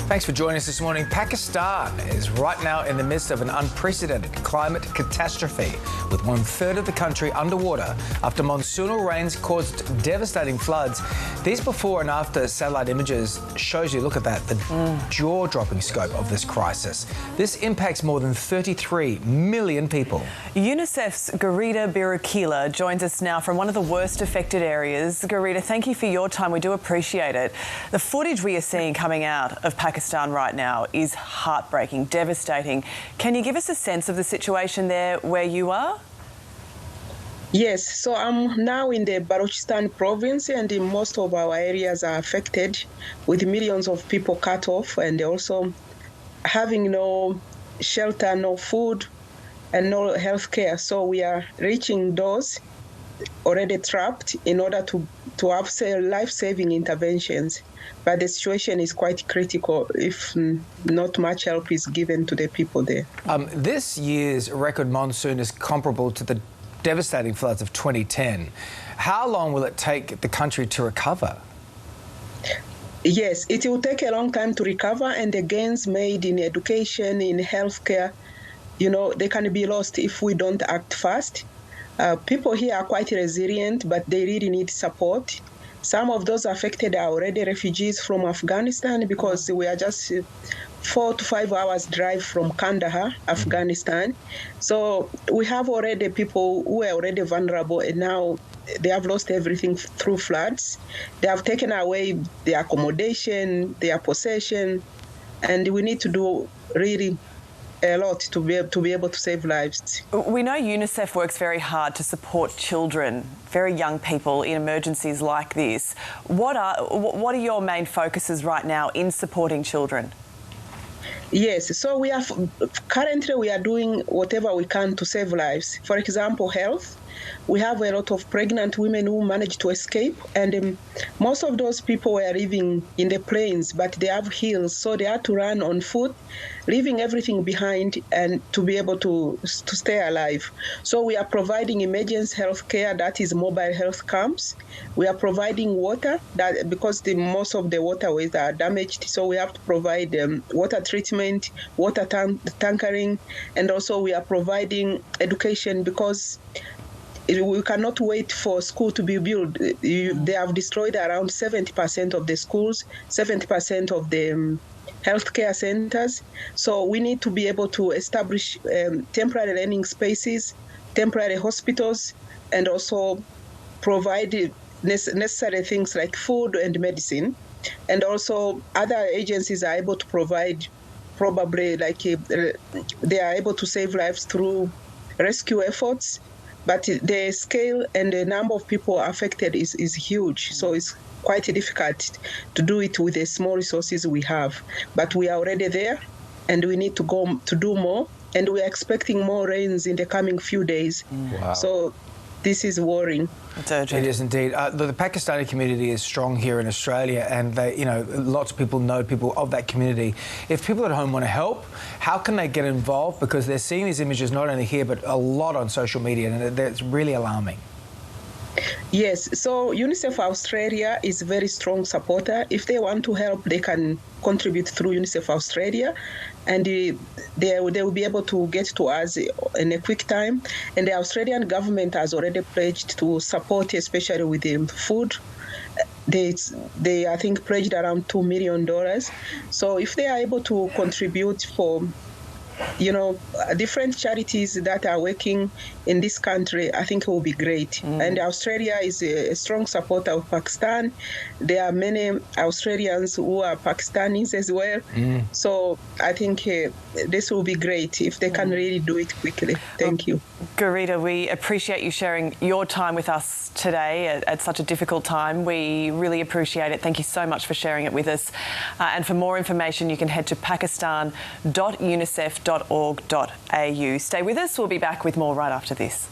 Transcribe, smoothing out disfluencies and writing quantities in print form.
Thanks for joining us this morning. Pakistan is right now in the midst of an unprecedented climate catastrophe, with 1/3 of the country underwater after monsoonal rains caused devastating floods. These before and after satellite images shows you, look at that, the jaw-dropping scope of this crisis. This impacts more than 33 million people. Unicef's Garida Birukila joins us now from one of the worst affected areas. Garida, thank you for your time. We do appreciate it. The footage we are seeing coming out of Pakistan right now is heartbreaking, devastating. Can you give us a sense of the situation there where you are? Yes, so I'm now in the Balochistan province, and most of our areas are affected, with millions of people cut off and also having no shelter, no food and no health care. So we are reaching those already trapped in order to have life-saving interventions. But the situation is quite critical if not much help is given to the people there. This year's record monsoon is comparable to the devastating floods of 2010. How long will it take the country to recover? Yes, it will take a long time to recover, and the gains made in education, in healthcare, they can be lost if we don't act fast. People here are quite resilient, but they really need support. Some of those affected are already refugees from Afghanistan, because we are just 4 to 5 hours drive from Kandahar, Afghanistan. So we have already people who are already vulnerable, and now they have lost everything through floods. They have taken away their accommodation, their possession, and we need to do really a lot to be able to save lives. We know UNICEF works very hard to support children, very young people in emergencies like this. What are your main focuses right now in supporting children? Yes, so currently we are doing whatever we can to save lives. For example, health. We have a lot of pregnant women who managed to escape, and most of those people were living in the plains, but they have hills, so they had to run on foot, leaving everything behind, and to be able to stay alive. So we are providing emergency health care, that is mobile health camps. We are providing water, because most of the waterways are damaged, so we have to provide water treatment, water tankering, and also we are providing education, because we cannot wait for school to be built. They have destroyed around 70% of the schools, 70% of the healthcare centers. So we need to be able to establish temporary learning spaces, temporary hospitals, and also provide necessary things like food and medicine. And also other agencies are able to provide, probably they are able to save lives through rescue efforts. But the scale and the number of people affected is huge. So it's quite difficult to do it with the small resources we have. But we are already there, and we need to go to do more. And we are expecting more rains in the coming few days. Wow. So this is worrying. It's urgent. It is indeed. The Pakistani community is strong here in Australia, and lots of people know people of that community. If people at home want to help, how can they get involved? Because they're seeing these images not only here, but a lot on social media, and it's really alarming. Yes, so UNICEF Australia is a very strong supporter. If they want to help, they can contribute through UNICEF Australia, and they will be able to get to us in a quick time. And the Australian government has already pledged to support, especially with the food. They I think pledged around $2 million. So if they are able to contribute for different charities that are working in this country, I think it will be great. And Australia is a strong supporter of Pakistan. There are many Australians who are Pakistanis as well. So I think this will be great if they can really do it quickly. Thank you. Garida, we appreciate you sharing your time with us today at such a difficult time. We really appreciate it. Thank you so much for sharing it with us. And for more information, you can head to pakistan.unicef.org.au. Stay with us. We'll be back with more right after this.